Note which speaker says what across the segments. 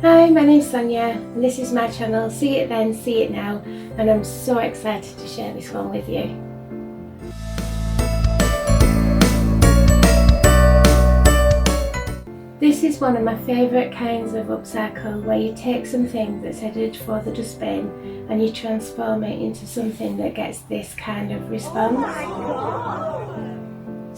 Speaker 1: Hi, my name's Sonia and this is my channel See It Then, See It Now, and I'm so excited to share this one with you. This is one of my favourite kinds of upcycle, where you take something that's headed for the dustbin and you transform it into something that gets this kind of response.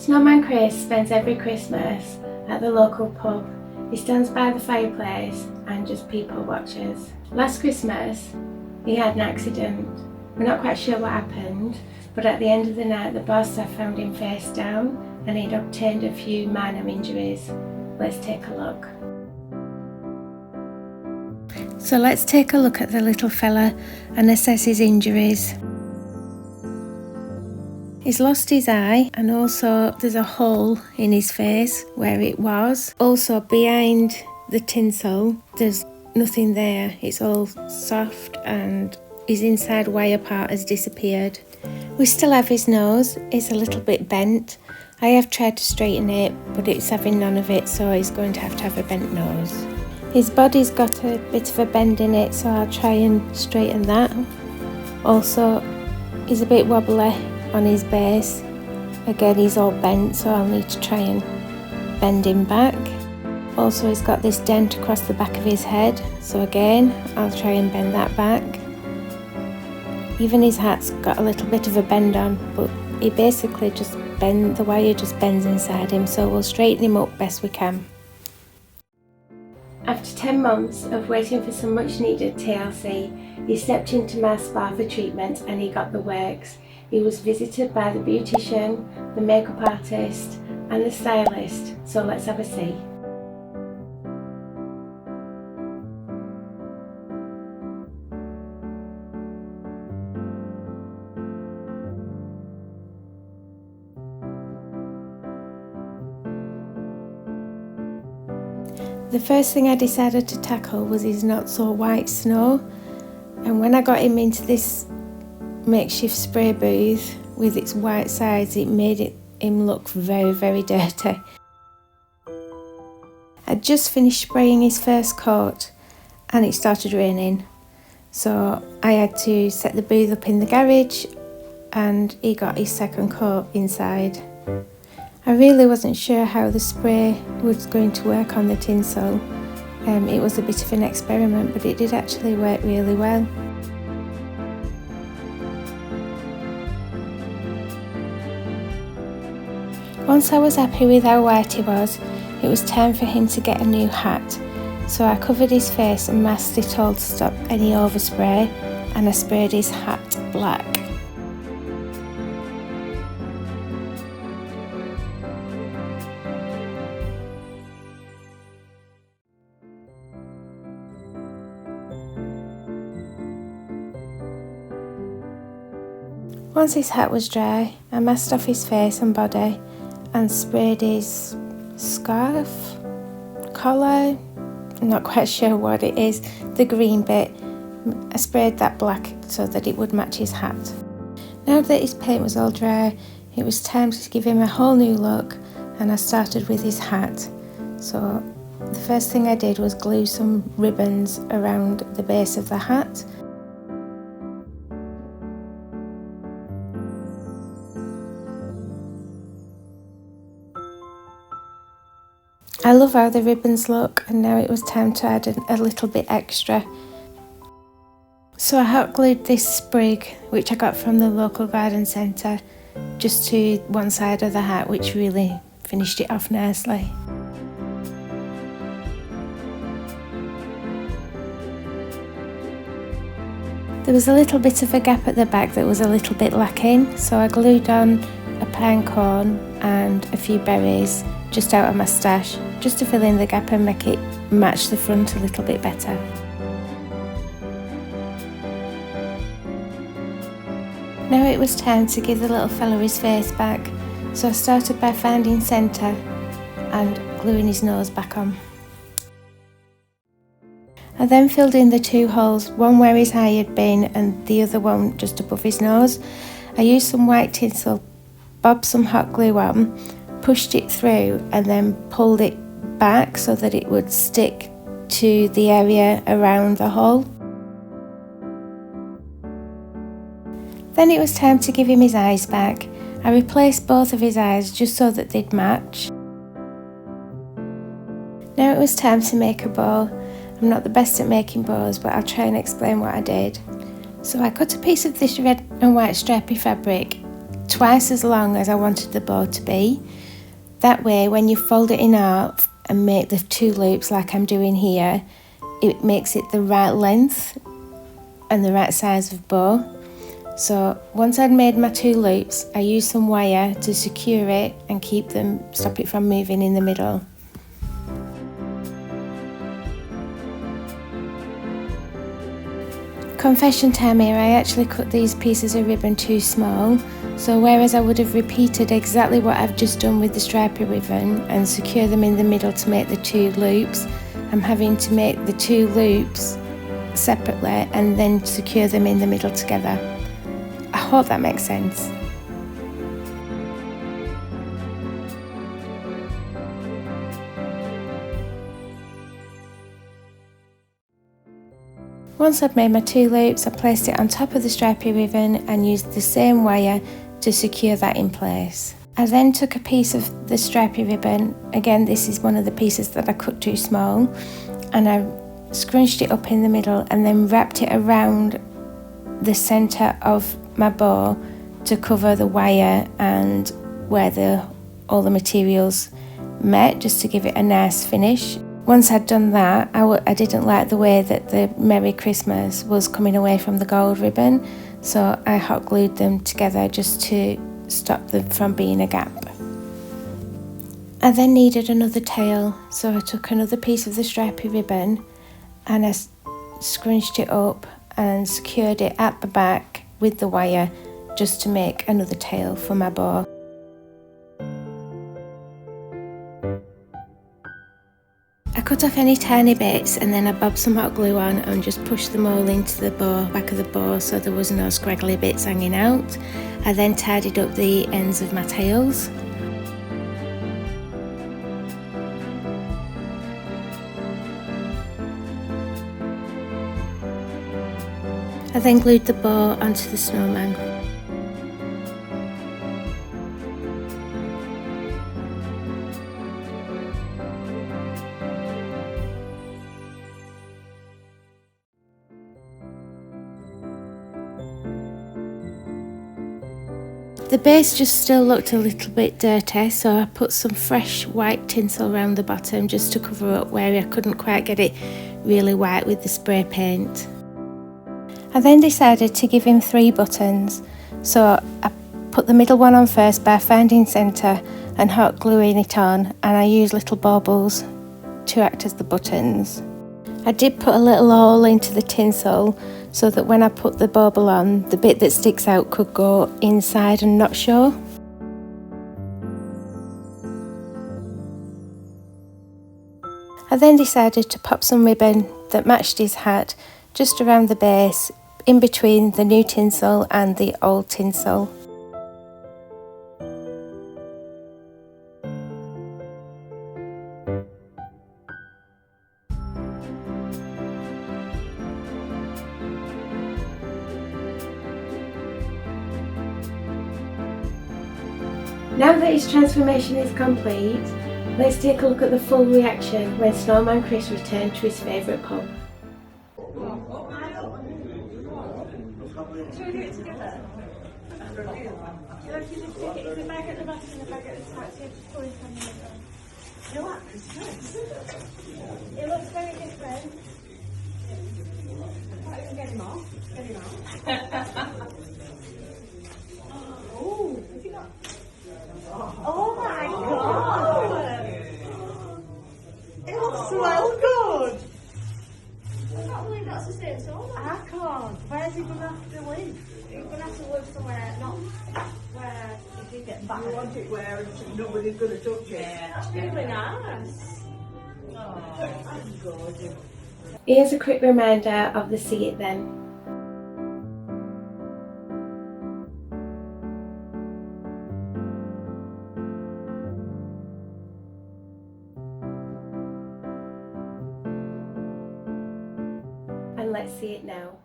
Speaker 1: Snowman Chris spends every Christmas at the local pub. He stands by the fireplace and just people watches. Last Christmas he had an accident. We're not quite sure what happened, but at the end of the night the boss had found him face down and he'd obtained a few minor injuries. Let's take a look. So let's take a look at the little fella and assess his injuries. He's lost his eye, and also there's a hole in his face where it was. Also behind the tinsel there's nothing there, it's all soft, and his inside wire part has disappeared. We still have his nose, it's a little bit bent. I have tried to straighten it, but it's having none of it, so he's going to have a bent nose. His body's got a bit of a bend in it, so I'll try and straighten that. Also, he's a bit wobbly on his base. Again, he's all bent, so I'll need to try and bend him back. Also, he's got this dent across the back of his head, so again, I'll try and bend that back. Even his hat's got a little bit of a bend on, but he basically just the wire just bends inside him, so we'll straighten him up best we can. After 10 months of waiting for some much needed TLC, he stepped into my spa for treatment and he got the works. He was visited by the beautician, the makeup artist and the stylist, so let's have a see. The first thing I decided to tackle was his not so white snow, and when I got him into this makeshift spray booth with its white sides, it made him look very, very dirty. I'd just finished spraying his first coat and it started raining, so I had to set the booth up in the garage and he got his second coat inside. I really wasn't sure how the spray was going to work on the tinsel. It was a bit of an experiment, but it did actually work really well. Once I was happy with how white he was, it was time for him to get a new hat. So I covered his face and masked it all to stop any overspray, and I sprayed his hat black. Once his hat was dry, I masked off his face and body and sprayed his scarf, collar, I'm not quite sure what it is, the green bit. I sprayed that black so that it would match his hat. Now that his paint was all dry, it was time to give him a whole new look, and I started with his hat. So the first thing I did was glue some ribbons around the base of the hat. I love how the ribbons look, and now it was time to add a little bit extra. So I hot glued this sprig, which I got from the local garden centre, just to one side of the hat, which really finished it off nicely. There was a little bit of a gap at the back that was a little bit lacking, so I glued on a pine cone and a few berries just out of my stash, just to fill in the gap and make it match the front a little bit better. Now it was time to give the little fella his face back, so I started by finding centre and gluing his nose back on. I then filled in the two holes, one where his eye had been and the other one just above his nose. I used some white tinsel, bobbed some hot glue on, pushed it through and then pulled it back so that it would stick to the area around the hole. Then it was time to give him his eyes back. I replaced both of his eyes just so that they'd match. Now it was time to make a bow. I'm not the best at making bows, but I'll try and explain what I did. So I cut a piece of this red and white stripy fabric twice as long as I wanted the bow to be. That way, when you fold it in half and make the 2 loops like I'm doing here, it makes it the right length and the right size of bow. So once I'd made my 2 loops, I used some wire to secure it and stop it from moving in the middle. Confession time here, I actually cut these pieces of ribbon too small, so whereas I would have repeated exactly what I've just done with the stripy ribbon and secure them in the middle to make the 2 loops, I'm having to make the 2 loops separately and then secure them in the middle together. I hope that makes sense. Once I'd made my 2 loops, I placed it on top of the stripy ribbon and used the same wire to secure that in place. I then took a piece of the stripy ribbon, again this is one of the pieces that I cut too small, and I scrunched it up in the middle and then wrapped it around the centre of my bow to cover the wire and where all the materials met, just to give it a nice finish. Once I'd done that, I didn't like the way that the Merry Christmas was coming away from the gold ribbon, so I hot glued them together just to stop them from being a gap. I then needed another tail, so I took another piece of the stripy ribbon and I scrunched it up and secured it at the back with the wire just to make another tail for my bow. I cut off any tiny bits and then I bobbed some hot glue on and just pushed them all into the back of the bow so there was no scraggly bits hanging out. I then tidied up the ends of my tails. I then glued the bow onto the snowman. The base just still looked a little bit dirty, so I put some fresh white tinsel around the bottom just to cover up where I couldn't quite get it really white with the spray paint. I then decided to give him 3 buttons, so I put the middle one on first by finding centre and hot gluing it on, and I used little baubles to act as the buttons. I did put a little hole into the tinsel so that when I put the bauble on, the bit that sticks out could go inside and not show. I then decided to pop some ribbon that matched his hat just around the base, in between the new tinsel and the old tinsel. Now that his transformation is complete, let's take a look at the full reaction when Snowman Chris returned to his favourite pub.
Speaker 2: Should we do it together? If you stick it, if the bag at the back and the bag at the top, so you have to pull it from the middle. You know what? It looks very different. Get him off. Get him off. Oh, has he got? Oh my god! It looks well good! I can't believe that's the same song. I can't. Where's he going to have to live? He's going to have to live somewhere, not where if he gets back. You want it where nobody's going to touch it. Yeah, that's really nice. Oh, that's gorgeous.
Speaker 1: Here's a quick reminder of the See It Then. and let's see it now.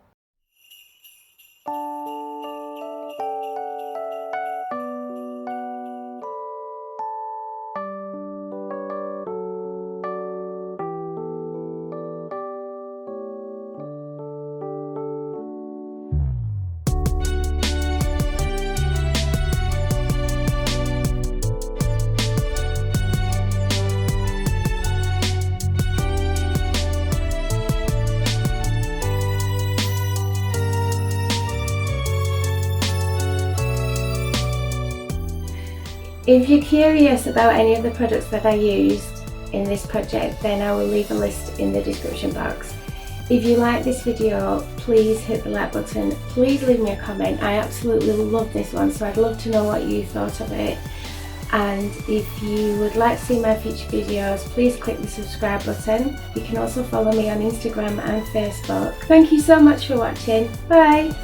Speaker 1: If you're curious about any of the products that I used in this project, then I will leave a list in the description box. If you like this video, please hit the like button. Please leave me a comment. I absolutely love this one, so I'd love to know what you thought of it. And if you would like to see my future videos, please click the subscribe button. You can also follow me on Instagram and Facebook. Thank you so much for watching. Bye!